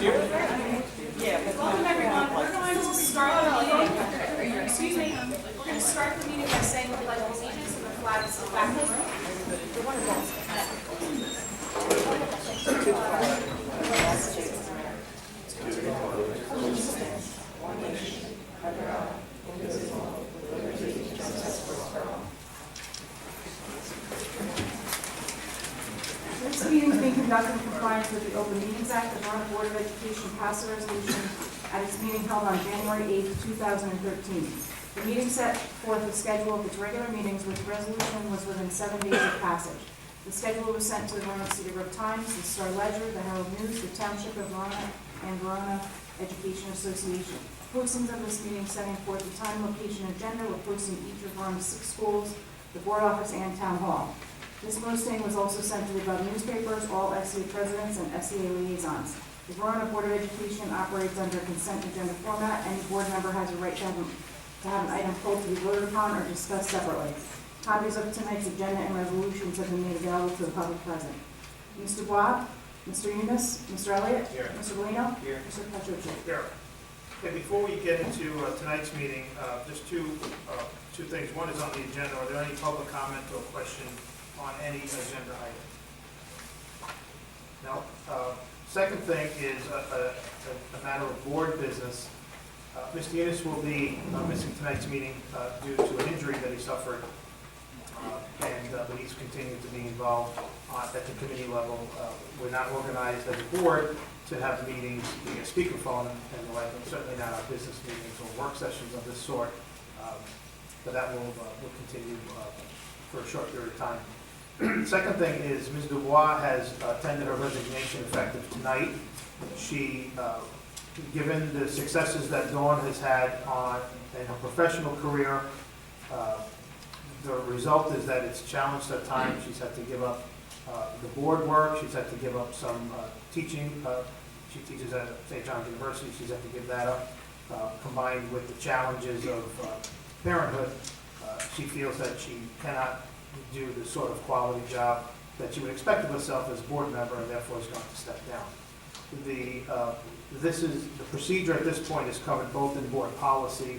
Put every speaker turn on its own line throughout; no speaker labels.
Welcome everyone. We're going to start the meeting. Excuse me. We're going to start the meeting by saying the pledge of allegiance and the flag is still back in the room. This meeting is being conducted in compliance with the Open Meetings Act. The Verona Board of Education passed a resolution at its meeting held on January 8, 2013. The meeting set forth the schedule of its regular meetings, which resolution was within 7 days of passage. The schedule was sent to the Verona City Group Times, the Star Ledger, the Herald News, the Township of Verona, and Verona Education Association. Postings of this meeting setting forth the time, location, and agenda were posted in each of Verona's 6 schools, the board office, and town hall. This posting was also sent to the above newspapers, all SCA presidents, and SCA liaisons. The Verona Board of Education operates under consent agenda format. Any board member has a right to have an item pulled to be voted upon or discussed separately. Copies of tonight's agenda and resolutions have been made available to the public present. Mr. Dubois, Mr. Eunice, Mr. Elliott,
Here.
Mr. Bolino,
Here.
Mr. Petrucci.
Here. Okay, before we get into tonight's meeting, just two things. One is on the agenda. Are there any public comment or question on any agenda item? No. Second thing is a matter of board business. Mr. Eunice will be missing tonight's meeting due to an injury that he suffered, but he's continued to be involved at the committee level. We're not organized as a board to have meetings via speakerphone and the like, and certainly not our business meetings or work sessions of this sort, but that will continue for a short period of time. Second thing is Ms. Dubois has tendered her resignation effective tonight. She, given the successes that Dawn has had in her professional career, the result is that it's challenged at times. She's had to give up the board work. She's had to give up some teaching. She teaches at St. John's University. She's had to give that up, combined with the challenges of parenthood. She feels that she cannot do the sort of quality job that you would expect of herself as a board member, and therefore is going to step down. The procedure at this point is covered both in board policy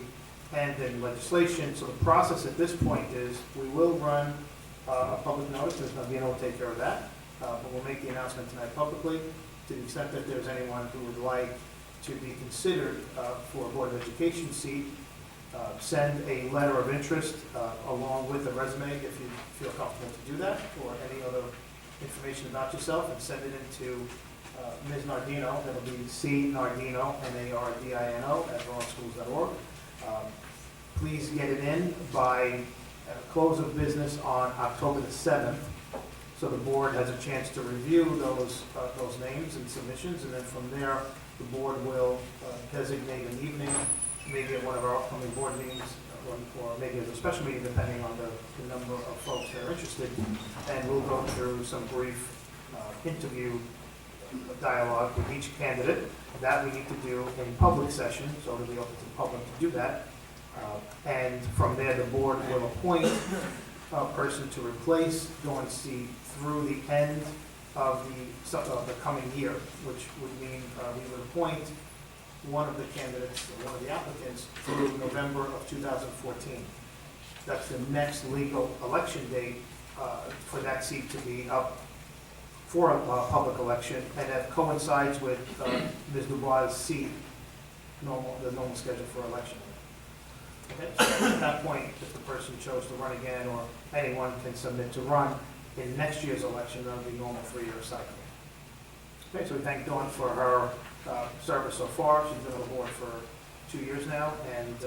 and in legislation. So the process at this point is we will run a public notice. Ms. Navino will take care of that, but we'll make the announcement tonight publicly. To the extent that there's anyone who would like to be considered for a Board of Education seat, send a letter of interest along with a resume if you feel comfortable to do that, or any other information about yourself, and send it into Ms. Nardino. That'll be C. Nardino, Nardino, at veronaschools.org. Please get it in by close of business on October the 7th, so the board has a chance to review those names and submissions, and then from there, the board will designate an evening, maybe at one of our upcoming board meetings, or maybe as a special meeting, depending on the number of folks that are interested, and we'll go through some brief interview dialogue with each candidate. That we need to do in public session, so it'll be open to the public to do that. And from there, the board will appoint a person to replace Dawn C. through the end of the coming year, which would mean we would appoint one of the candidates, or one of the applicants, through November of 2014. That's the next legal election date for that seat to be up for a public election, and that coincides with Ms. Dubois' seat, the normal schedule for election. Okay, so at that point, if the person chose to run again, or anyone can submit to run in next year's election, that'll be normal 3-year cycle. Okay, so we thank Dawn for her service so far. She's been on the board for 2 years now, and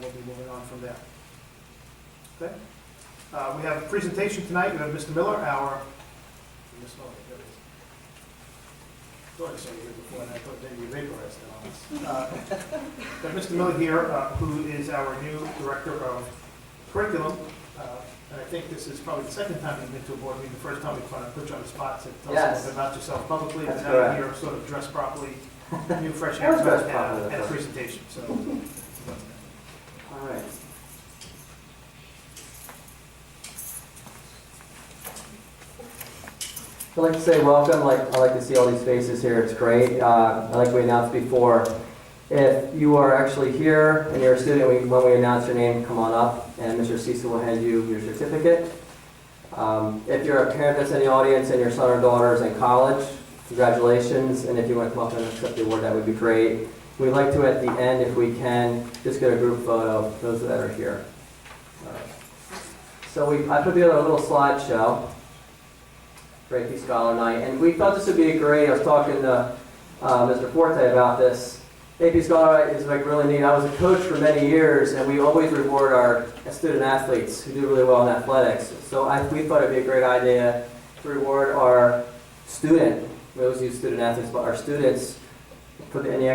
we'll be moving on from there. Okay, we have a presentation tonight. We have Mr. Miller, Ms. Miller, there it is. I thought I saw you here before, and I thought maybe you vaporized it on us. But Mr. Miller here, who is our new Director of Curriculum, and I think this is probably the second time you've been to a board meeting. The first time we kind of put you on the spot to tell us a little bit about yourself publicly, and now you're here sort of dressed properly, new fresh haircut, and a presentation. So,
all right. I'd like to say welcome. I like to see all these faces here. It's great. Like we announced before, if you are actually here and you're a student, when we announce your name, come on up, and Mr. Cecil will hand you your certificate. If you're a parent that's in the audience and your son or daughter is in college, congratulations. And if you want to come up and accept the award, that would be great. We'd like to, at the end, if we can, just get a group photo of those that are here. All right. So I put together a little slideshow for AP Scholar Night, and we thought this would be great. I was talking to Mr. Forte about this. AP Scholar Night is like really neat. I was a coach for many years, and we always reward our student athletes who do really well in athletics. So we thought it'd be a great idea to reward our student, we always use student athletes, but our students in the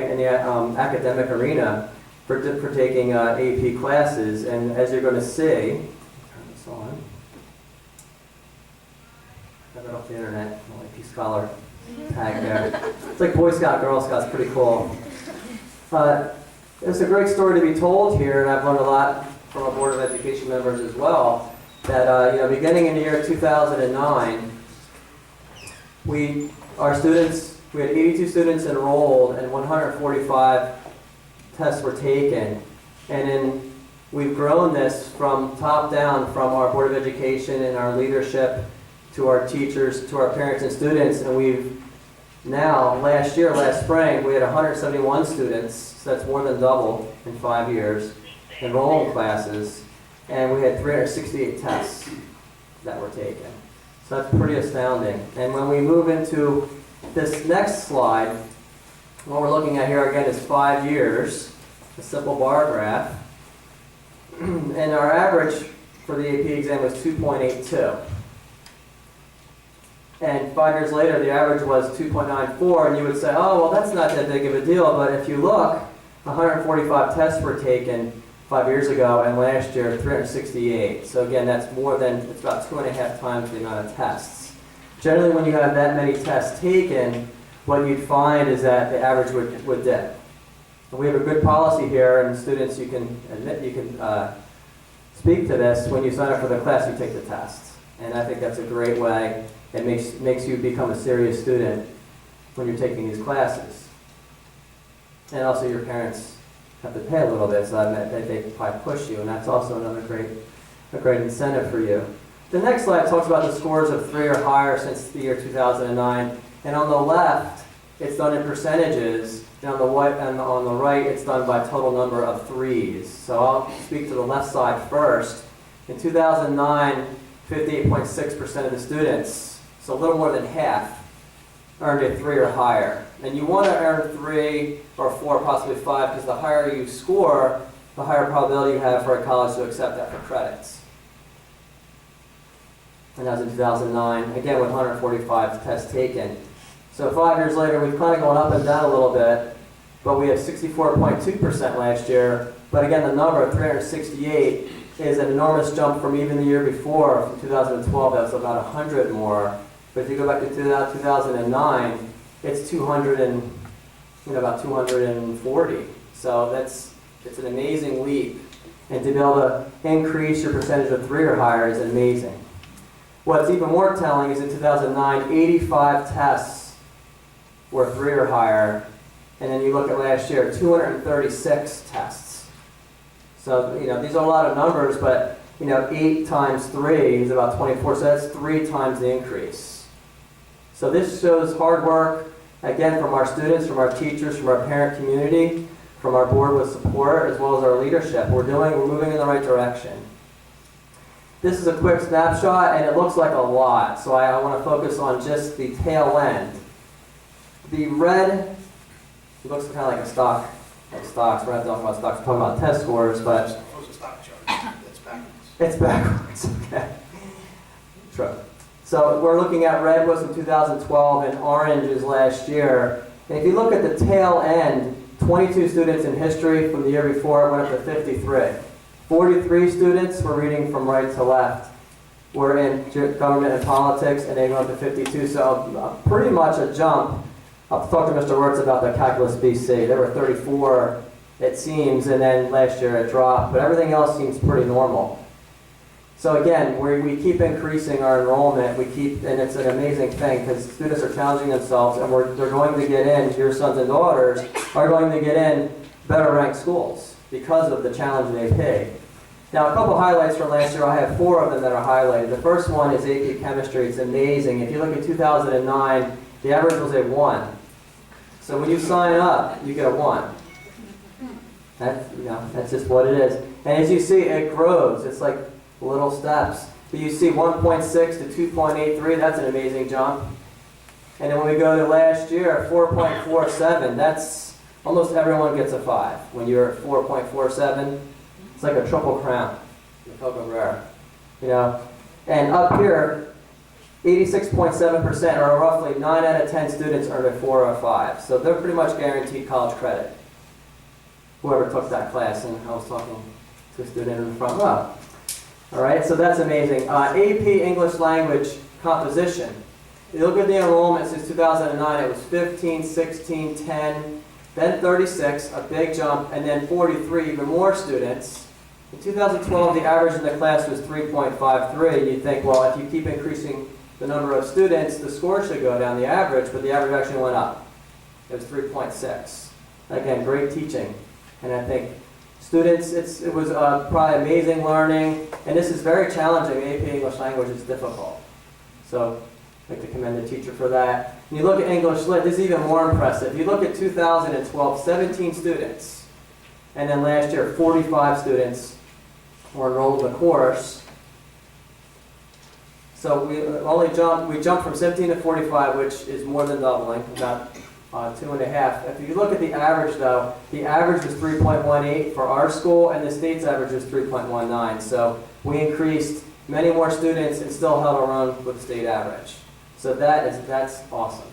academic arena for taking AP classes. And as you're going to see, turn this on. I got it off the internet, AP Scholar tag there. It's like Boy Scout, Girl Scouts, pretty cool. It's a great story to be told here, and I've learned a lot from our Board of Education members as well, that beginning in the year 2009, we had 82 students enrolled and 145 tests were taken. And then we've grown this from top down, from our Board of Education and our leadership to our teachers, to our parents and students, and we've now, last spring, we had 171 students, so that's more than double in 5 years, enrolled in classes, and we had 368 tests that were taken. So that's pretty astounding. And when we move into this next slide, what we're looking at here again is 5 years, a simple bar graph, and our average for the AP exam was 2.82. And 5 years later, the average was 2.94, and you would say, oh, well, that's not that big of a deal. But if you look, 145 tests were taken 5 years ago, and last year, 368. So again, it's about 2.5 times the amount of tests. Generally, when you have that many tests taken, what you'd find is that the average would dip. And we have a good policy here, and students, you can speak to this. When you sign up for the class, you take the tests. And I think that's a great way. It makes you become a serious student when you're taking these classes. And also your parents have to pay a little bit, so that they probably push you, and that's also another great incentive for you. The next slide talks about the scores of 3 or higher since the year 2009. And on the left, it's done in percentages, and on the right, it's done by total number of 3s. So I'll speak to the left side first. In 2009, 58.6% of the students, so a little more than half, earned a 3 or higher. And you want to earn 3 or 4, possibly 5, because the higher you score, the higher probability you have for a college to accept that for credits. And that was in 2009, again with 145 tests taken. So 5 years later, we've kind of gone up and down a little bit, but we have 64.2% last year. But again, the number of 368 is an enormous jump from even the year before, from 2012, that was about 100 more. But if you go back to 2009, it's about 240. So it's an amazing leap. And to be able to increase your percentage of 3 or higher is amazing. What's even more telling is in 2009, 85 tests were 3 or higher. And then you look at last year, 236 tests. So, these are a lot of numbers, but, 8 times 3 is about 24, so that's 3 times the increase. So this shows hard work, again, from our students, from our teachers, from our parent community, from our board with support, as well as our leadership. We're moving in the right direction. This is a quick snapshot, and it looks like a lot, so I want to focus on just the tail end. The red, it looks kind of like a stock. Like stocks, we're not talking about stocks, we're talking about test scores, but...
It's a stock chart. It's backwards.
It's backwards, okay. True. So we're looking at red was in 2012 and orange is last year. And if you look at the tail end, 22 students in history from the year before went up to 53. 43 students were reading from right to left. Were in government and politics, and they went up to 52. So pretty much a jump. I'll talk to Mr. Wirtz about the Calculus BC. There were 34, it seems, and then last year it dropped. But everything else seems pretty normal. So again, we keep increasing our enrollment. And it's an amazing thing because students are challenging themselves, and they're going to get in. Your sons and daughters are going to get in better ranked schools because of the challenge in AP. Now, a couple highlights from last year. I have 4 of them that are highlighted. The first one is AP Chemistry. It's amazing. If you look at 2009, the average was a 1. So when you sign up, you get a 1. That's just what it is. And as you see, it grows. It's like little steps. So you see 1.6 to 2.83. That's an amazing jump. And then when we go to last year, 4.47. That's almost everyone gets a 5. When you're at 4.47, it's like a triple crown. Rare. And up here, 86.7%, or roughly 9 out of 10 students earn a 4 or a 5. So they're pretty much guaranteed college credit. Whoever took that class, and I was talking to a student in the front row. All right, so that's amazing. AP English Language Composition. You look at the enrollment since 2009, it was 15, 16, 10, then 36, a big jump, and then 43, even more students. In 2012, the average in the class was 3.53. You'd think, well, if you keep increasing the number of students, the score should go down, the average, but the average actually went up. It was 3.6. Again, great teaching. And I think students, it was probably amazing learning, and this is very challenging. AP English Language is difficult. So I'd like to commend the teacher for that. And you look at English Lit, this is even more impressive. You look at 2012, 17 students, and then last year, 45 students were enrolled in the course. So we jumped from 17 to 45, which is more than doubling, about 2.5. If you look at the average, though, the average was 3.18 for our school, and the state's average was 3.19. So we increased many more students and still held our own with the state average. So that's awesome.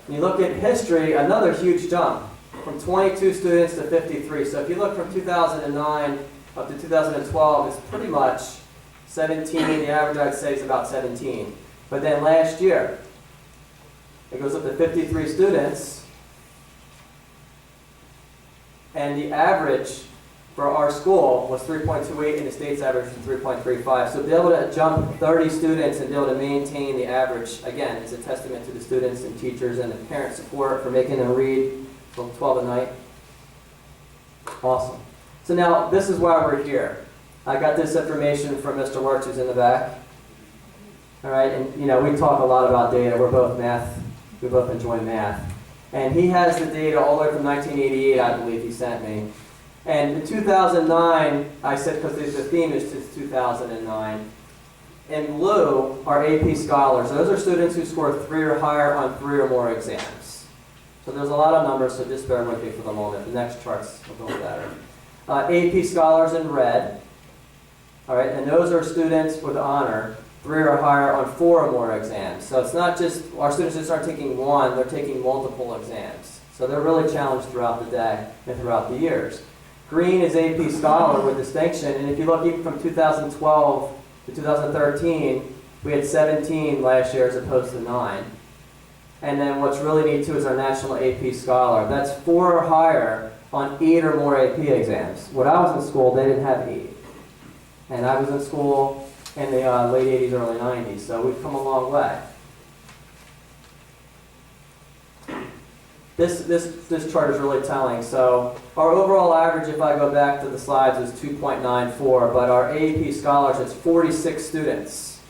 When you look at history, another huge jump from 22 students to 53. So if you look from 2009 up to 2012, it's pretty much 17. The average, I'd say, is about 17. But then last year, it goes up to 53 students, and the average for our school was 3.28, and the state's average was 3.35. So to be able to jump 30 students and be able to maintain the average, again, is a testament to the students and teachers and the parent support for making them read till 12 at night. Awesome. So now, this is why we're here. I got this information from Mr. Wirtz, who's in the back. All right, and we talk a lot about data. We're both math. We both enjoy math. And he has the data all the way from 1988, I believe he sent me. And in 2009, I said, because the theme is 2009, in blue are AP scholars. Those are students who score 3 or higher on 3 or more exams. So there's a lot of numbers, so just bear with me for the moment. The next charts will go better. AP scholars in red. All right, and those are students with honor, 3 or higher on 4 or more exams. So it's not just, our students just aren't taking one, they're taking multiple exams. So they're really challenged throughout the day and throughout the years. Green is AP Scholar with distinction, and if you look even from 2012 to 2013, we had 17 last year as opposed to 9. And then what's really neat too is our National AP Scholar. That's 4 or higher on 8 or more AP exams. When I was in school, they didn't have 8. And I was in school in the late 80s, early 90s, so we've come a long way. This chart is really telling. So our overall average, if I go back to the slides, is 2.94, but our AP Scholars, it's 46 students.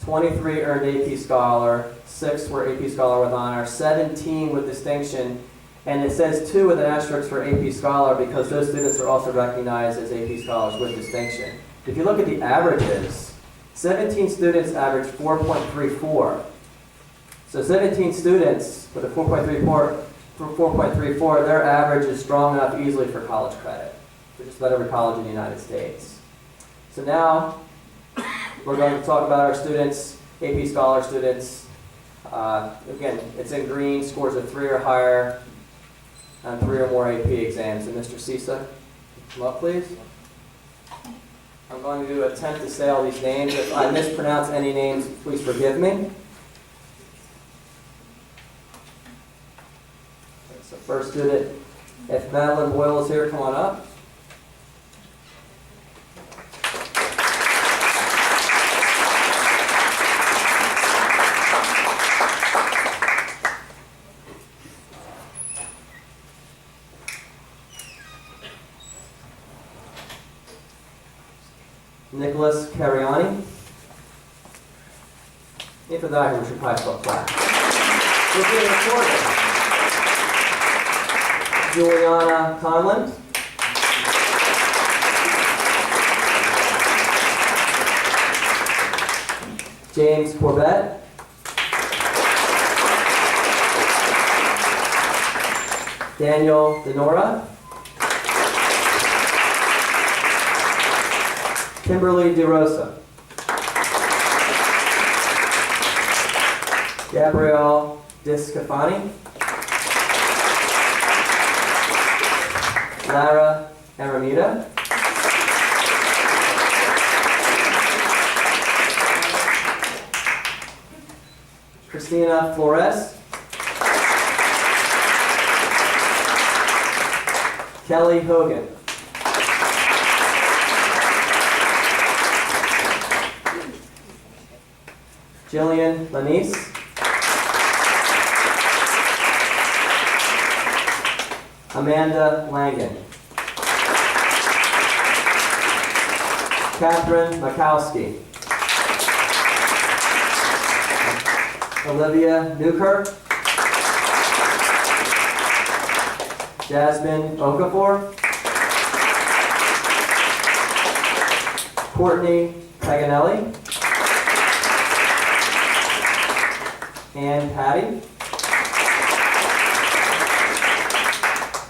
23 earned AP Scholar, 6 were AP Scholar with honor, 17 with distinction, and it says 2 with an asterisk for AP Scholar because those students are also recognized as AP Scholars with distinction. If you look at the averages, 17 students average 4.34. So 17 students with a 4.34, their average is strong enough easily for college credit for just about every college in the United States. So now we're going to talk about our students, AP Scholar students. Again, it's in green, scores of 3 or higher on 3 or more AP exams. And Mr. Cisa, come up please. I'm going to attempt to say all these names. If I mispronounce any names, please forgive me. So first student, if Madeline Boyle is here, come on up. Nicholas Cariani. If for that, we should probably spell class. We're being recorded. Juliana Conlon. James Corbett. Daniel Denora. Kimberly DeRosa. Gabrielle Discafani. Lara Aramita. Christina Flores. Kelly Hogan. Jillian Lanise. Amanda Langen. Catherine Makowski. Olivia Newkirk. Jasmine Okafor. Courtney Paganelli. Ann Patty.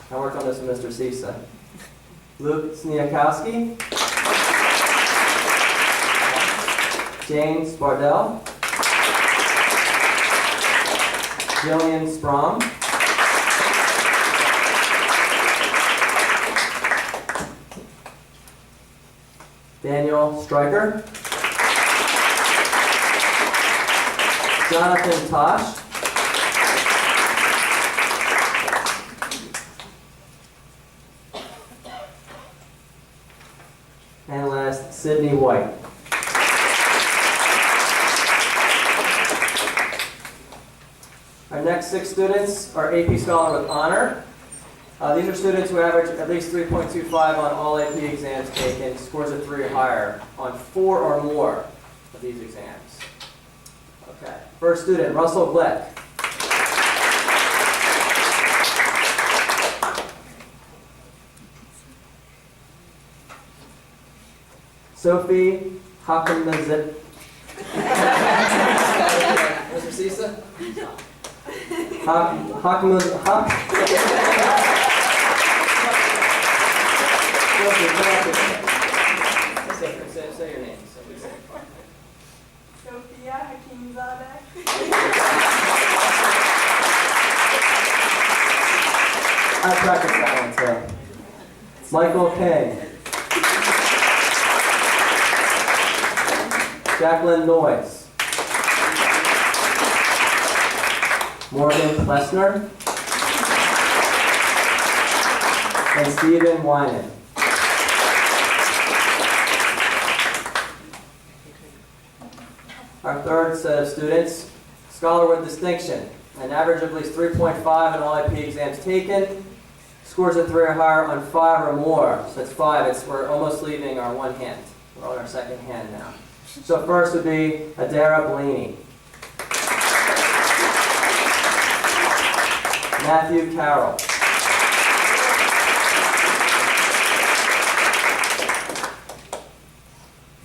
I worked on this with Mr. Sisa. Luke Sniakowski. James Bardell. Jillian Sprong. Daniel Stryker. Jonathan Tosh. And last, Sydney White. Our next 6 students are AP Scholar with Honor. These are students who average at least 3.25 on all AP exams taken, scores of 3 or higher on 4 or more of these exams. Okay. First student, Russell Glick. Sophie Hakamazit. Mr. Sisa? Say your name.
Sophia Hakimzadeh.
I practiced that one too. Michael King. Jacqueline Noyes. Morgan Plessner. And Stephen Wyman. Our third set of students, scholar with distinction, an average of at least 3.5 in all IP exams taken, scores of 3 or higher on 5 or more. So that's 5. We're almost leaving our one hand. We're on our second hand now. So first would be Adara Blaney. Matthew Carroll.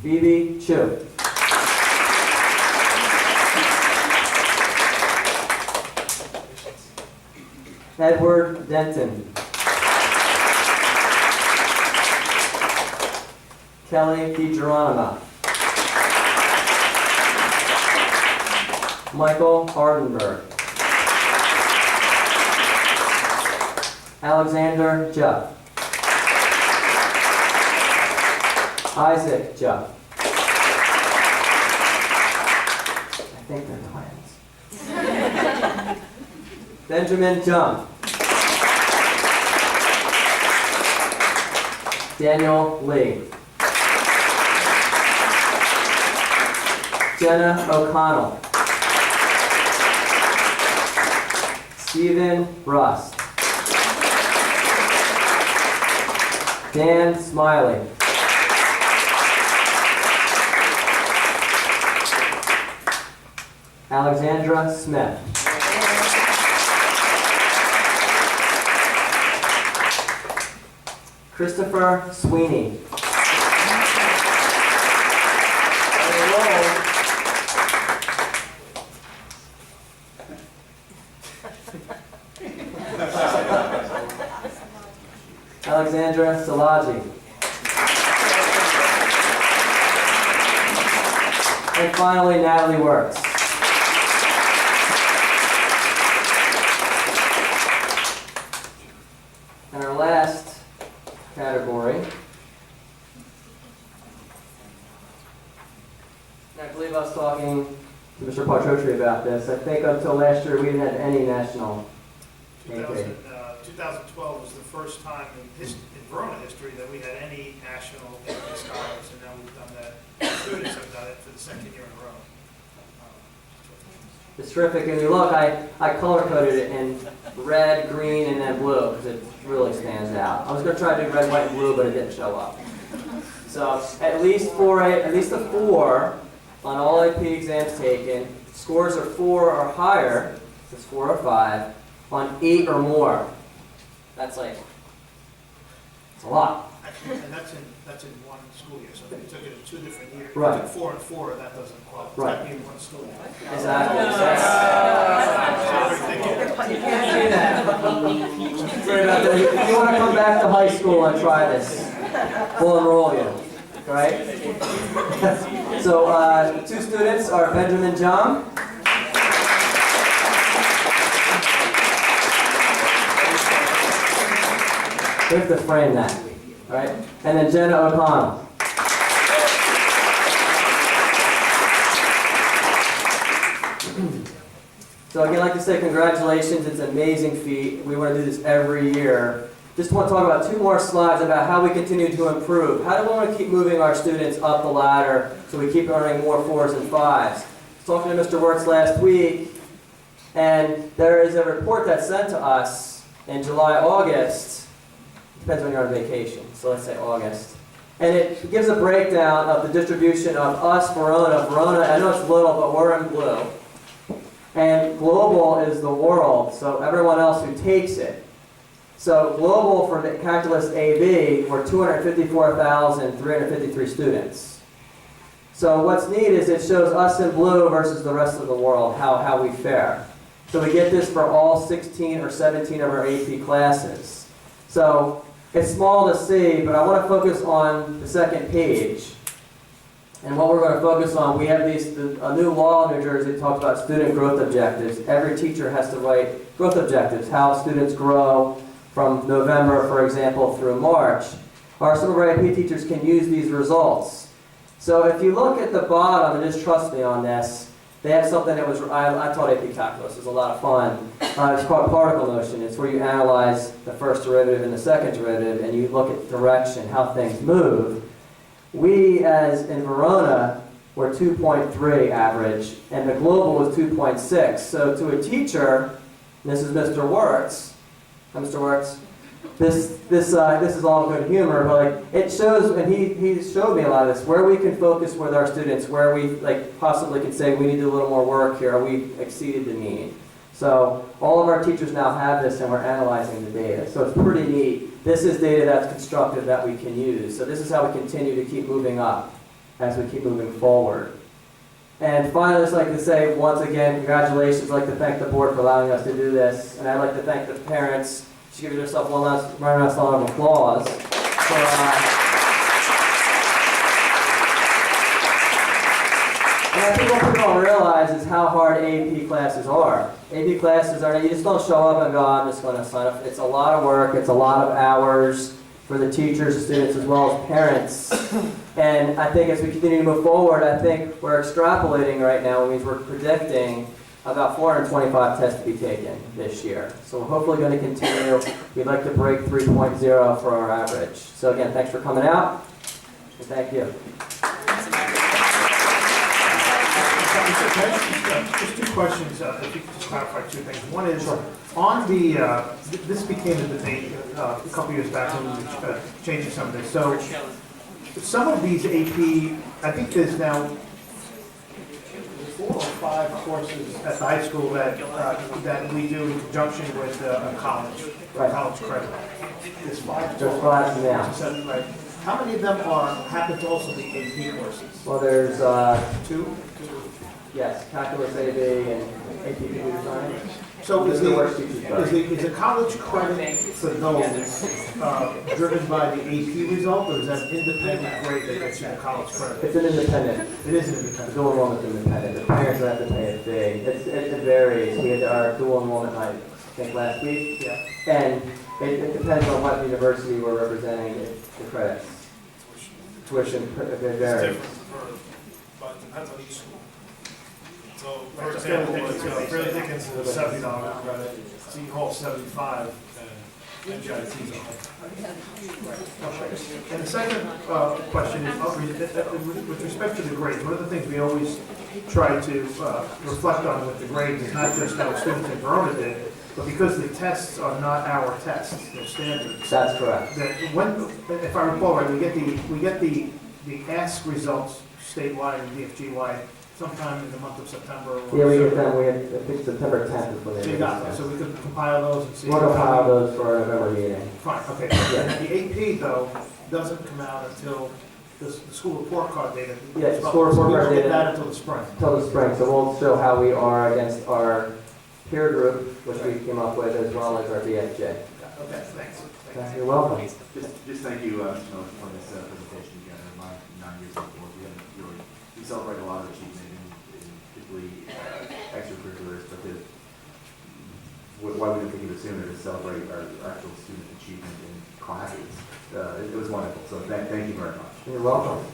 Phoebe Chu. Edward Denton. Kelly DiGeronimo. Michael Hardenberg. Alexander Juff. Isaac Juff. I think they're twins. Benjamin Jung. Daniel Lee. Jenna O'Connell. Stephen Rust. Dan Smiley. Alexandra Smith. Christopher Sweeney. Alexandra Salaji. And finally, Natalie Works. And our last category, and I believe I was talking to Mr. Patrotri about this. I think until last year we didn't have any national AP.
2012 was the first time in Verona history that we had any national AP scholars, and now we've done that. Students have done it for the second year in a row.
It's terrific, and you look, I color-coded it in red, green, and then blue, because it really stands out. I was going to try to do red, white, and blue, but it didn't show up. So at least a 4 on all AP exams taken. Scores are 4 or higher, it's 4 or 5, on 8 or more. That's like, it's a lot.
And that's in one school year, so if you took it in 2 different years,
Right.
you took 4 and 4, that doesn't qualify. It's
Right.
got to be in one school year.
Exactly. You can't do that. Sorry about that. If you want to come back to high school and try this, we'll enroll you. Right? So 2 students are Benjamin Jung. We have to frame that, right? And then Jenna O'Connell. So again, I'd like to say congratulations. It's an amazing feat. We want to do this every year. Just want to talk about 2 more slides about how we continue to improve. How do we want to keep moving our students up the ladder so we keep earning more 4s and 5s? I was talking to Mr. Wirtz last week, and there is a report that's sent to us in July, August. Depends when you're on vacation, so let's say August. And it gives a breakdown of the distribution of us, Verona. Verona, I know it's little, but we're in blue. And global is the world, so everyone else who takes it. So global for the calculus AB were 254,353 students. So what's neat is it shows us in blue versus the rest of the world, how we fare. So we get this for all 16 or 17 of our AP classes. So it's small to see, but I want to focus on the second page. And what we're going to focus on, we have a new law in New Jersey that talks about student growth objectives. Every teacher has to write growth objectives, how students grow from November, for example, through March. Some of our AP teachers can use these results. So if you look at the bottom, and just trust me on this, they have something that was, I taught AP Calculus, it was a lot of fun. It's called particle motion. It's where you analyze the first derivative and the second derivative, and you look at direction, how things move. We, as in Verona, were 2.3 average, and the global was 2.6. So to a teacher, and this is Mr. Wirtz. Hi, Mr. Wirtz. This is all good humor, but like it shows, and he showed me a lot of this, where we can focus with our students, where we possibly can say we need to do a little more work here, or we exceeded the mean. So all of our teachers now have this, and we're analyzing the data. So it's pretty neat. This is data that's constructed that we can use. So this is how we continue to keep moving up as we keep moving forward. And finally, I'd just like to say, once again, congratulations. I'd like to thank the board for allowing us to do this. And I'd like to thank the parents. Just give yourself one last round of applause. And I think what people don't realize is how hard AP classes are. AP classes are, you just don't show up and go, I'm just going to sign up. It's a lot of work, it's a lot of hours for the teachers, the students, as well as parents. And I think as we continue to move forward, I think we're extrapolating right now, which means we're predicting about 425 tests to be taken this year. So we're hopefully going to continue. We'd like to break 3.0 for our average. So again, thanks for coming out, and thank you.
Just 2 questions, if you could just clarify 2 things. One is, on the, this became a debate a couple years back when we were changing some of this. So some of these AP, I think there's now 4 5 courses at the high school that we do in conjunction with a college,
Right.
college credit. There's 5
There's
total.
5 now.
So, right. How many of them happen to also be AP courses?
Well, there's,
2?
yes, calculus AB and AP computer science.
So is
Those are
the,
worst teachers are.
is the college credit for those driven by the AP result, or is that an independent grade that gets you the college credit?
It's an independent.
It is an
The
independent.
dual enrollment is independent. The parents have to pay a fee. It varies. We had our dual enrollment night, I think, last week.
Yeah.
And it depends on what university we're representing the credits. Tuition, it
It's
varies.
different but it depends on each school. So, for
Right, so
example,
Fairleigh
it's,
Dickinson-
Fairleigh Dickinson is $70 credit, Seton Hall 75, and MGIT is 100.
And the second question is, with respect to the grades, one of the things we always try to reflect on with the grades is not just how students in Verona did, but because the tests are not our tests, they're standards.
That's correct.
That when, if I recall right, we get the ASK results statewide and DFG-wide sometime in the month of September. or
Yeah, we
so.
get them, I think September 10th is when they
So you got them, so we could compile those and see.
We'll compile those for our November meeting.
Fine, okay. And the AP, though, doesn't come out until the school report card data.
Yeah, the school report
So we
card
don't get
data.
that until the spring.
Till the spring, so we'll show how we are against our peer group, which we came up with, as well as our BFJ.
Okay, thanks.
Okay, you're welcome.
Just thank you, for this presentation again. In my 9 years on the board, we celebrate a lot of achievement in particularly extracurriculars, but why we don't think of it sooner to celebrate our actual student achievement in classes. It was wonderful, so thank you very much.
You're welcome.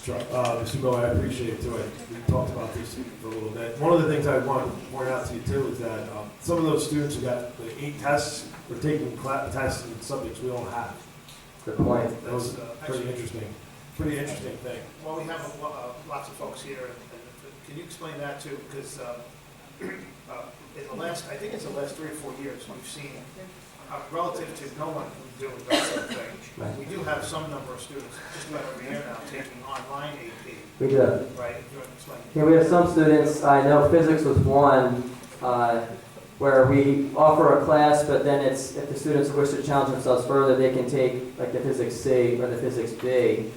Sure. Mr. Bowe, I appreciate it too. We talked about this for a little bit. One of the things I want to point out to you too is that some of those students who got the 8 tests were taking tests in subjects we don't have.
Good point.
That was pretty interesting. Pretty interesting thing.
Well, we have lots of folks here, and can you explain that too? Because in the last, I think it's the last 3 or 4 years, we've seen, relative to no one doing that sort of thing,
Right.
we do have some number of students, just about every year now, taking online AP,
We do.
right? Do you want to explain?
Yeah, we have some students, I know physics was one, where we offer a class, but then it's, if the students wish to challenge themselves further, they can take like the physics C or the physics B.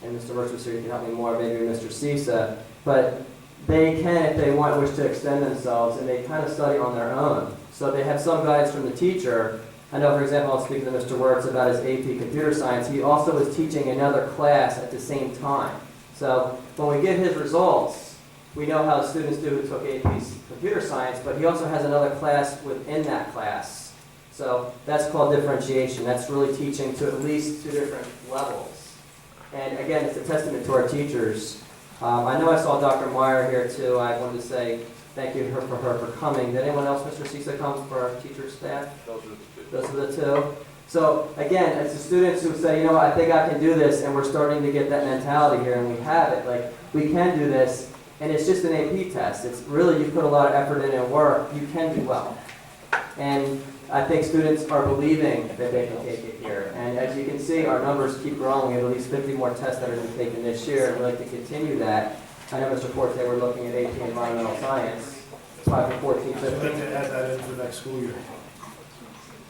And Mr. Works was here, you can help me more, maybe Mr. Cisa. But they can, if they want, wish to extend themselves, and they kind of study on their own. So they have some guidance from the teacher. I know, for example, I was speaking to Mr. Wertz about his AP computer science. He also was teaching another class at the same time. So when we get his results, we know how the students do who took AP computer science, but he also has another class within that class. So that's called differentiation. That's really teaching to at least 2 different levels. And again, it's a testament to our teachers. I know I saw Dr. Meyer here too. I wanted to say thank you for her for coming. Did anyone else, Mr. Cisa, come for our teacher staff? Those are the 2. So again, it's the students who say, you know what, I think I can do this, and we're starting to get that mentality here, and we have it. Like, we can do this, and it's just an AP test. It's really, you put a lot of effort in and work, you can do well. And I think students are believing that they can take it here. And as you can see, our numbers keep growing. We have at least 50 more tests that are being taken this year, and we'd like to continue that. I know Mr. Forte, we're looking at AP environmental science, 5 to 14,
So I'd like
15.
to add that in for next school year.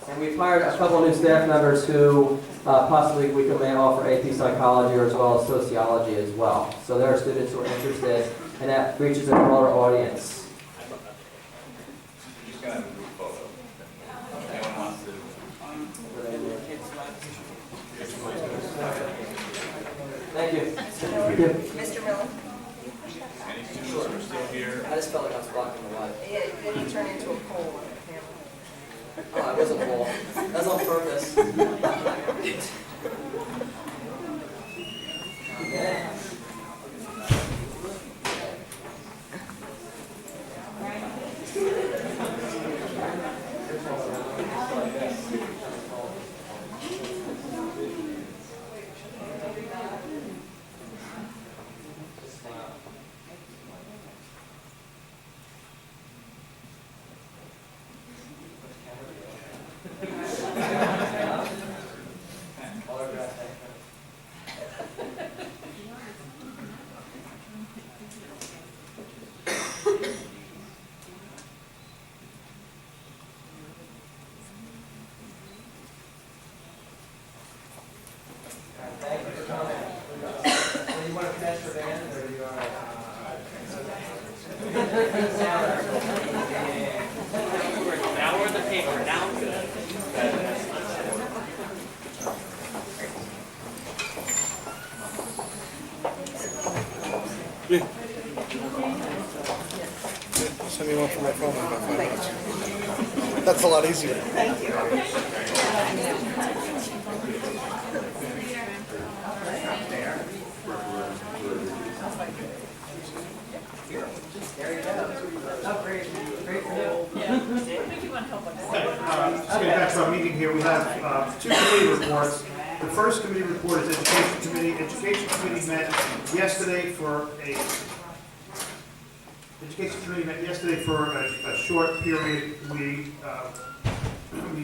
And we've hired a couple new staff members who possibly we may offer AP psychology or as well as sociology as well. So there are students who are interested, and that reaches a broader audience. Thank you. Thank you.
Mr. Miller?
Any students who are still here?
I just felt like I was blocking the light.
Yeah, then you turn into a pole on the camera.
Oh, I wasn't full. That's on purpose. Okay.
Taper down good.
Send me one from my phone in about 5 minutes. That's a lot easier.
Thank you. There you go. Oh, great. Great for you.
Okay, just getting back to our meeting here, we have two committee reports. The first committee report is Education Committee. Education Committee met yesterday for a short period. We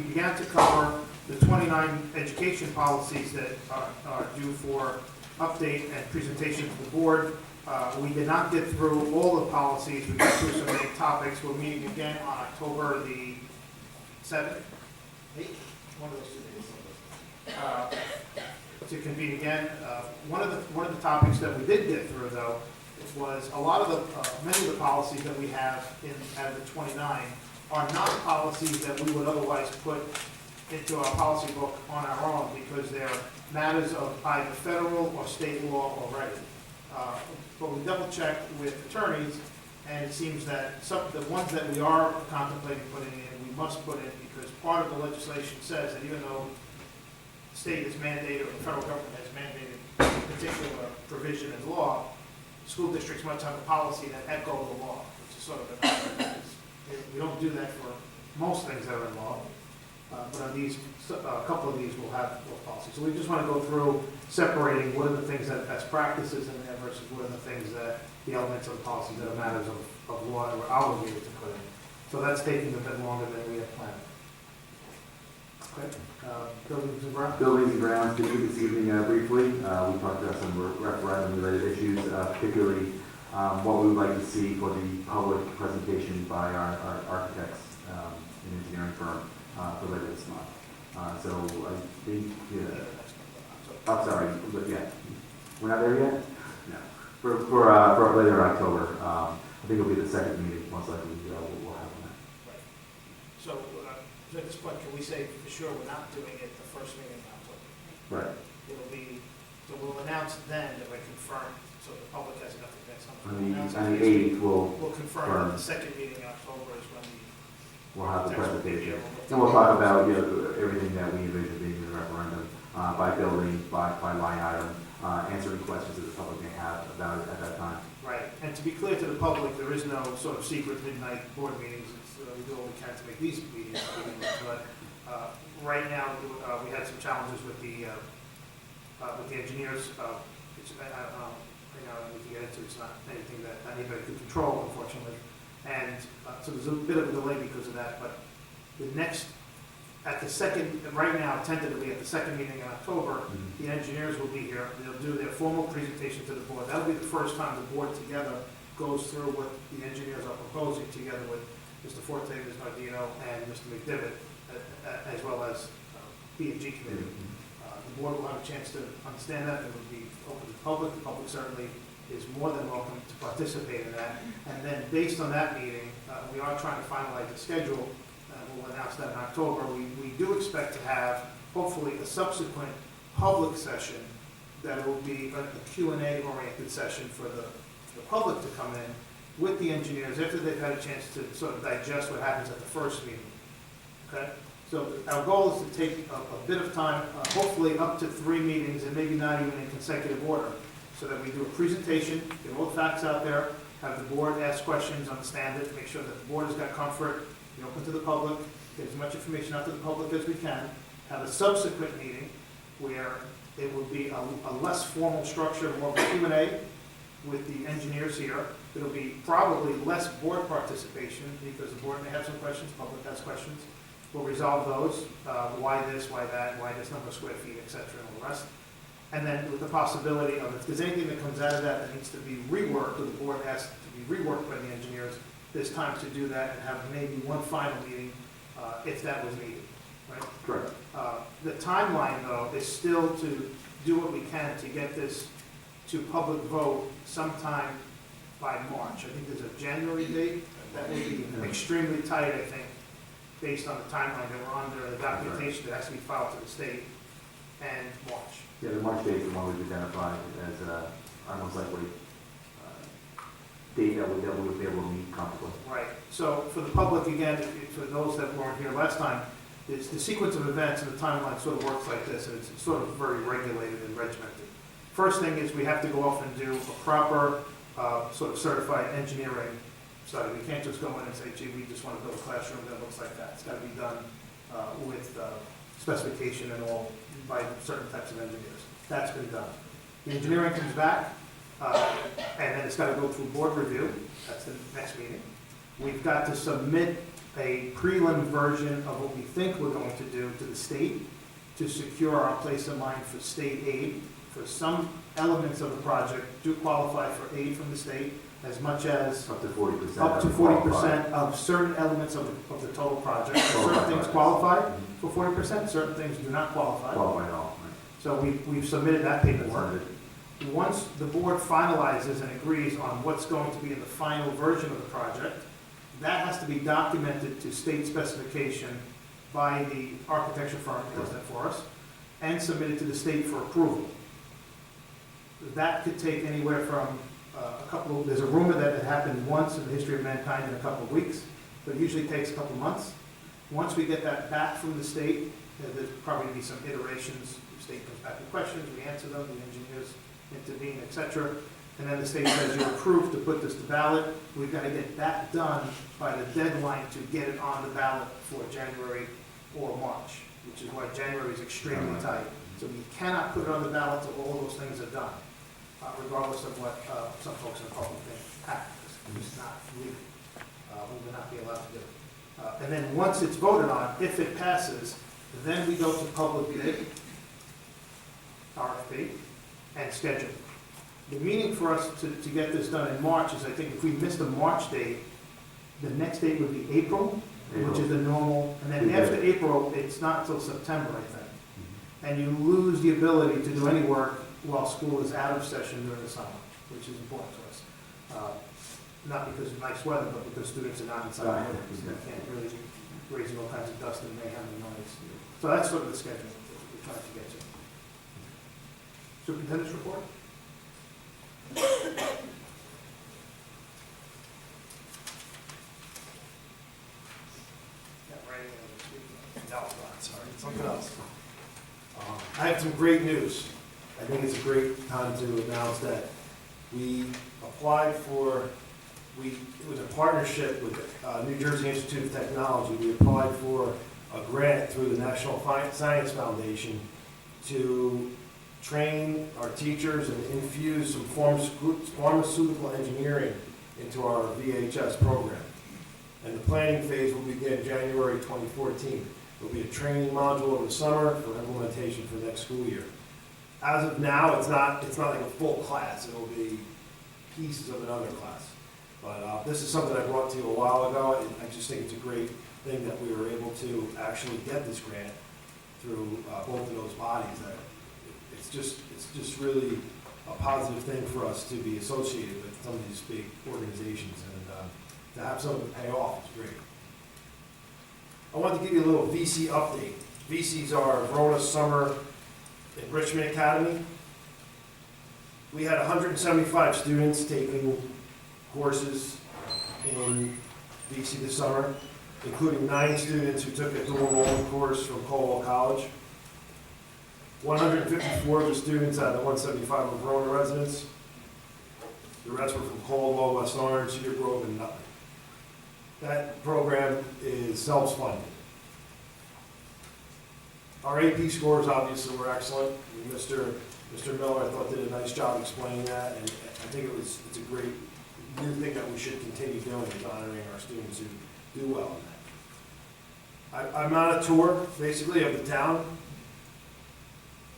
began to cover the 29 education policies that are due for update and presentation to the board. We did not get through all the policies. We got through some main topics. We're meeting again on October the 7th, 8th, one of those 2 days. To convene again. One of the topics that we did get through, though, was a lot of the, many of the policies that we have out of the 29 are not policies that we would otherwise put into our policy book on our own because they're matters of either federal or state law already. But we double checked with attorneys, and it seems that the ones that we are contemplating putting in, we must put in because part of the legislation says that even though the state is mandated or the federal government has mandated a particular provision in law, school districts must have a policy that echo the law, which is sort of we don't do that for most things that are in law. But on these, a couple of these will have those policies. So we just want to go through separating what are the things that best practices in there versus what are the things that the elements of the policies that are matters of law that we're obligated to put in. So that's taking a bit longer than we had planned. Okay, buildings and grounds.
Buildings and grounds, to you this evening briefly. We talked about some referendum-related issues, particularly what we would like to see for the public presentation by our architects and engineering firm for later this month. So I think, I'm sorry, but yeah, we're not there yet? No. For later in October, I think it'll be the second meeting, most likely we'll have on that.
Right. So at this point, can we say for sure we're not doing it the first meeting in October?
Right.
It'll be, so we'll announce then that we're confirmed, so the public has enough advance.
On the 8th,
We'll confirm that the second meeting in October is when
we'll have the presentation. And we'll talk about, everything that we envision being in the referendum, by building, by line item, answering questions that the public may have about it at that time.
Right, and to be clear to the public, there is no sort of secret midnight board meetings. We do what we can to make these meetings, but right now, we had some challenges with the engineers. We can get into, it's not anything that anybody could control, unfortunately. And so there's a bit of a delay because of that, but right now, tentatively at the second meeting in October, the engineers will be here. They'll do their formal presentation to the board. That'll be the first time the board together goes through what the engineers are proposing together with Mr. Forte, Ms. Nardino, and Mr. McDivitt, as well as B&G committee. The board will have a chance to understand that. It will be open to the public. The public certainly is more than welcome to participate in that. And then based on that meeting, we are trying to finalize the schedule. We'll announce that in October. We do expect to have, hopefully, a subsequent public session that will be a Q&A oriented session for the public to come in with the engineers after they've had a chance to sort of digest what happens at the first meeting. Okay? So our goal is to take a bit of time, hopefully up to 3 meetings and maybe not even in consecutive order, so that we do a presentation, get all the facts out there, have the board ask questions, understand it, make sure that the board has got comfort, be open to the public, get as much information out to the public as we can, have a subsequent meeting where it will be a less formal structure, more of a Q&A with the engineers here. It'll be probably less board participation because the board may have some questions, public has questions. We'll resolve those, why this, why that, why this number of square feet, et cetera, and all the rest. And then with the possibility of, if there's anything that comes out of that that needs to be reworked, or the board has to be reworked by the engineers, there's time to do that and have maybe one final meeting if that was needed, right?
Correct.
The timeline, though, is still to do what we can to get this to public vote sometime by March. I think there's a January date that will be extremely tight, I think, based on the timeline that we're under, the documentation that has to be filed to the state, and March.
Yeah, the March date is the one we've identified as our most likely date that we would be able to meet comfortably.
Right. So for the public, again, for those that weren't here last time, it's the sequence of events and the timeline sort of works like this, and it's sort of very regulated and regimented. First thing is we have to go off and do a proper sort of certified engineering study. We can't just go in and say, gee, we just want to build a classroom that looks like that. It's got to be done with specification and all by certain types of engineers. That's been done. The engineering comes back, and then it's got to go through board review. That's the next meeting. We've got to submit a prelim version of what we think we're going to do to the state to secure our place in line for state aid. For some elements of the project do qualify for aid from the state, as much as
Up to 40%.
up to 40% of certain elements of the total project. Certain things qualify for 40%, certain things do not qualify.
Qualify at all, right?
So we've submitted that paperwork. Once the board finalizes and agrees on what's going to be in the final version of the project, that has to be documented to state specification by the architecture firm that does that for us, and submitted to the state for approval. That could take anywhere from there's a rumor that it happened once in the history of mankind in a couple of weeks, but it usually takes a couple of months. Once we get that back from the state, there's probably be some iterations. The state comes back with questions, we answer them, the engineers intervene, etc. And then the state says you're approved to put this to ballot. We've got to get that done by the deadline to get it on the ballot for January or March, which is why January is extremely tight. So we cannot put it on the ballot until all those things are done, regardless of what some folks in the public think happens. It's not legal. We would not be allowed to do it. And then once it's voted on, if it passes, then we go to public bid, RFP, and schedule. The meaning for us to get this done in March is, I think, if we missed a March date, the next date would be April, which is the normal, and then after April, it's not until September, I think. And you lose the ability to do any work while school is out of session during the summer, which is important to us. Not because of nice weather, but because students are not inside the buildings. They can't really be raising all kinds of dust and mayhem and noise. So that's sort of the schedule that we're trying to get to. Superintendent's report?
No, sorry, something else. I have some great news. I think it's a great time to announce that we applied for, it was a partnership with New Jersey Institute of Technology. We applied for a grant through the National Science Foundation to train our teachers and infuse some pharmaceutical engineering into our VHS program. And the planning phase will begin January 2014. There'll be a training module over the summer for implementation for next school year. As of now, it's not like a full class. It'll be pieces of another class. But this is something I brought to you a while ago, and I just think it's a great thing that we were able to actually get this grant through both of those bodies. It's just really a positive thing for us to be associated with some of these big organizations, and to have some of it pay off is great. I want to give you a little VC update. VCs are Verona Summer Enrichment Academy. We had 175 students taking courses in VC this summer, including 9 students who took a dual enrollment course from Colwell College. 154 of the students out of the 175 were Verona residents. The rest were from Caldwell, West Orange, Cedar Grove, and Nutley. That program is self-funded. Our AP scores obviously were excellent. Mr. Miller, I thought, did a nice job explaining that, and I think it's a great new thing that we should continue doing, is honoring our students who do well in that. I'm on a tour, basically, of the town,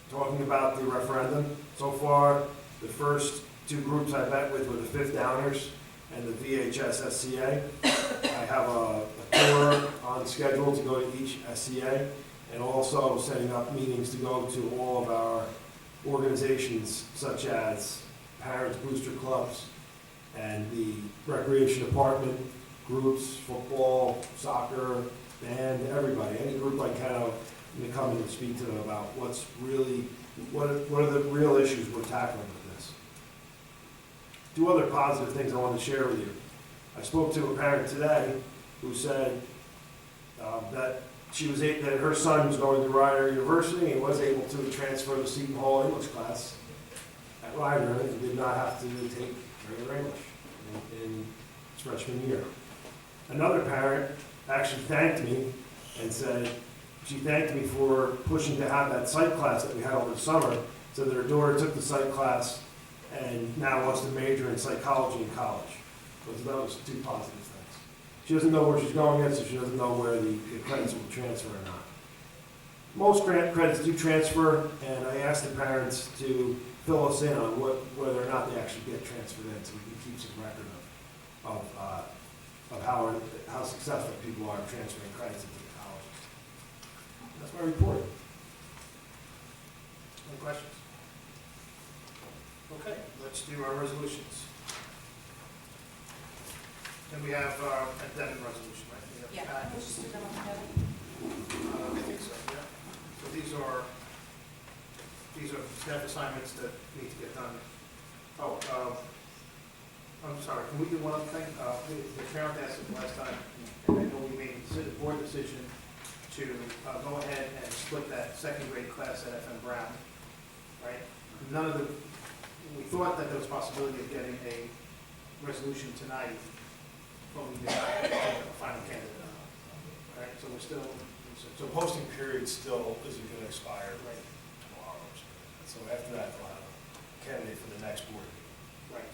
talking about the referendum. So far, the first 2 groups I met with were the 5th Downers and the VHS SCA. I have a tour on schedule to go to each SCA, and also setting up meetings to go to all of our organizations, such as Parents Booster Clubs and the Recreation Department groups, football, soccer, band, everybody, any group I can, I'm gonna come in and speak to them about what's really, what are the real issues we're tackling with this. Two other positive things I wanted to share with you. I spoke to a parent today who said that that her son was going to Rider University and was able to transfer the Seton Hall English class at Rider and did not have to take regular English in his freshman year. Another parent actually thanked me and said she thanked me for pushing to have that psych class that we had over the summer, so that her daughter took the psych class and now wants to major in psychology in college. So that was two positive things. She doesn't know where she's going yet, so she doesn't know where the credits will transfer or not. Most credits do transfer, and I asked the parents to fill us in on whether or not they actually get transferred in, so we can keep some record of how successful people are in transferring credits into the colleges. That's my report.
Any questions? Okay, let's do our resolutions. And we have a addendum resolution, right? We have that.
Let's just do them all together.
I think so, yeah. So these are staff assignments that need to get done. Oh, I'm sorry, can we do one other thing? The parent asked us last time, and I know we made a board decision to go ahead and split that second grade class at FM Brown, right? We thought that there was a possibility of getting a resolution tonight, but we did not get a final candidate. Right, so we're still,
So posting period still isn't going to expire
right,
tomorrow. So after that, they'll have a candidate for the next board.
right.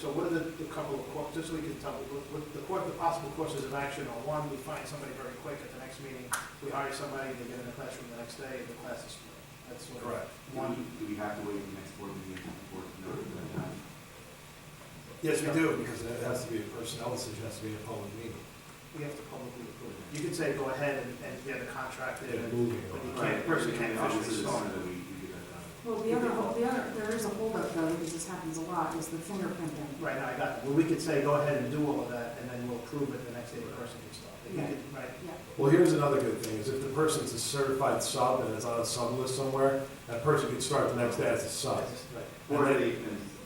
So what are the couple of, just so we can tell, what the possible courses of action are? One, we find somebody very quick at the next meeting, we hire somebody, they get in the classroom the next day, and the class is split. That's what.
Correct.
One,
Do we have to wait for the next board meeting before it's noted that time?
Yes, we do, because it has to be a personnel decision, it has to be a public meeting.
we have to publicly approve it. You could say, go ahead and get a contract in,
Yeah, moving
but you
on.
can't, person can't
Obviously,
officially
the
start.
sooner that we get that done.
Well, there is a holdup though, because this happens a lot, is the fingerprinting.
Right, now I got it. Well, we could say, go ahead and do all of that, and then we'll approve it the next day the person can start. You
Yeah.
could- Right,
Yeah.
Well, here's another good thing, is if the person's a certified sub and is on a sub list somewhere, that person can start the next day as a sub.
right.
Or they,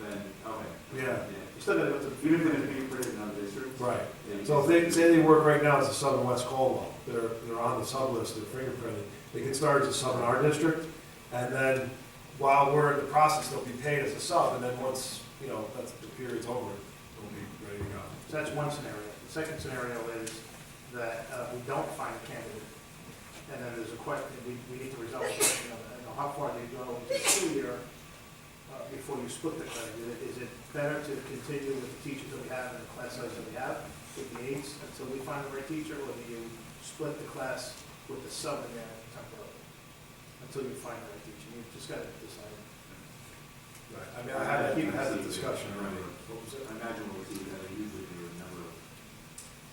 then, okay.
Yeah.
You still gotta go to the.
Even if it's being printed in other districts?
Right.
then you
So if
can-
they, say they work right now as a sub in West Caldwell, they're on the sub list, they're fingerprinted, they can start as a sub in our district, and then while we're in the process, they'll be paid as a sub, and then once, that's, the period's over, they'll be ready to go.
So that's one scenario. The second scenario is that we don't find a candidate, and then there's a question, we need to resolve the question of, how far do you go into the school year before you split the credit? Is it better to continue with the teachers that we have and the class size that we have, with the aides, until we find the right teacher, or do you split the class with the sub in there temporarily, until you find the right teacher? You've just got to decide.
Right, I mean, I had that discussion already. What was it?
I imagine we'll see that usually there are a number of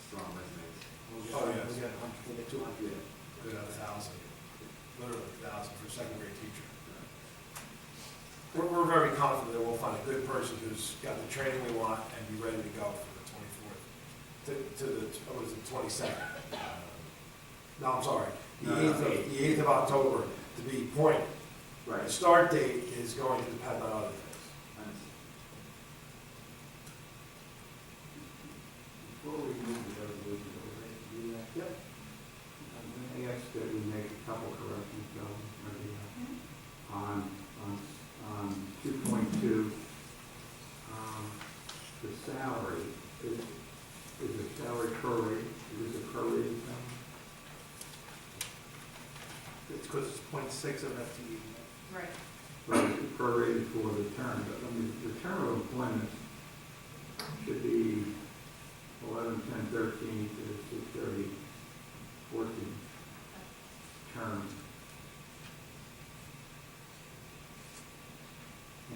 strong resumes.
Oh, yes.
We get 200.
Yeah.
Good at 1,000, literally 1,000 for a second grade teacher. We're very confident that we'll find a good person who's got the training we want and be ready to go for the 24th, to the, what is it, 22nd? No, I'm sorry, the 8th of October, to be point.
Right.
The start date is going to depend on other things.
Before we move the resolution, are we ready to do that?
Yep.
I ask that we make a couple corrections, Joe, maybe, on 2.2. The salary, is the salary prorated? Is it a prorated salary?
It's because it's 0.6 of FTE.
Right.
But it's prorated for the term, but I mean, the term of employment should be 11/10/13 to 6/30/14 term.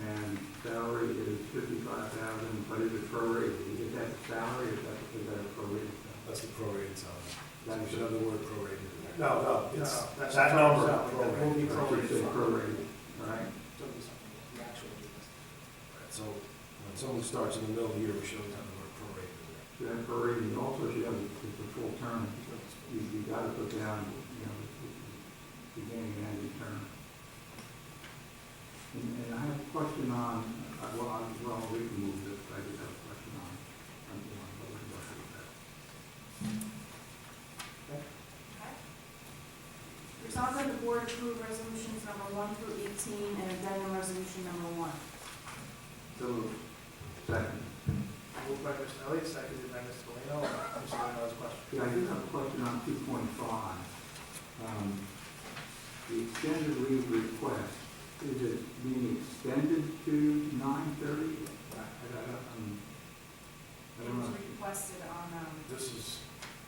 And salary is 55,000, but is it prorated? Is that the salary, or is that a prorated salary?
That's the prorated salary.
That's
You should have the word prorated in there. No, it's,
that's
that
the
number.
salary. That will be
prorated.
It should say prorated, all right?
It'll be something we actually do.
So when someone starts in the middle of the year, we should always have the word prorated in there.
that prorate, and also she has, it's a full term. You gotta put down, you know, the beginning and ending term. And I have a question on, well, we can move this, but I just have a question on what we're going with that.
Resolved that the board approve resolutions number 1 through 18 and addendum resolution number 1.
So, second.
Moved by Mr. Elliott, seconded by Mr. Polino. Mr. Polino has a question.
Yeah, I do have a question on 2.5. The extended leave request, is it being extended to 9:30? I
It
don't
was
know.
requested on,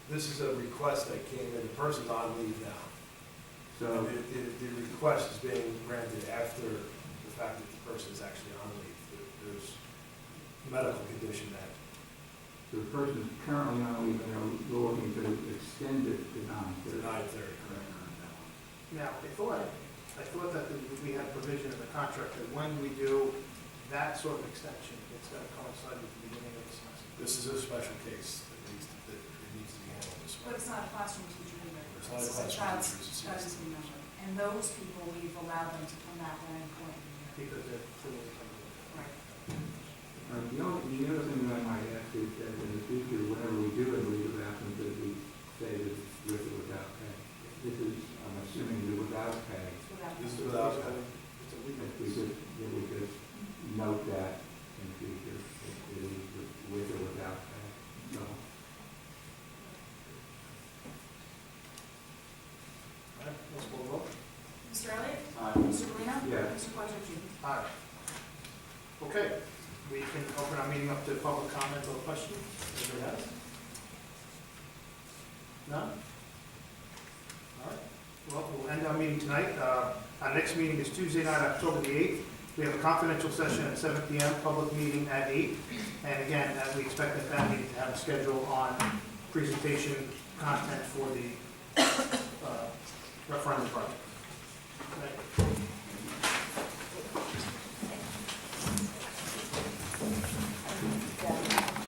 This is a request that came in, the person's on leave now.
So,
The request is being granted after the fact that the person is actually on leave. There's a medical condition that,
the person is currently on leave and they're looking to extend it to 9:30.
9:30, correct?
Now, I thought that we had provision in the contract that when we do that sort of extension, it's going to coincide with the beginning of the semester.
This is a special case that needs to be handled this
but
way.
it's not a classroom teacher either.
It's not a
It's
classroom
child's
teacher, it's a
studies team member. And those people, we've allowed them to come back at any point in the year.
Because they're fully covered.
Right.
The other thing that I might ask is that in the future, whenever we do a leave of absence, that we say that it's with or without pay. This is, I'm assuming, the without pay.
It's without-
This is without,
It's a legal.
That we just note that in the future, if it is with or without pay. So,
All right, let's go vote.
Mr. Elliott?
Aye.
Mr. Polino?
Yes.
Mr. Quattletti?
Aye. Okay, we can open our meeting up to public comment or questions. Anybody has? None? All right, well, we'll end our meeting tonight. Our next meeting is Tuesday night, October the 8th. We have a confidential session at 7 p.m., public meeting at 8. And again, we expect at that meeting to have a schedule on presentation content for the referendum project. Thank you.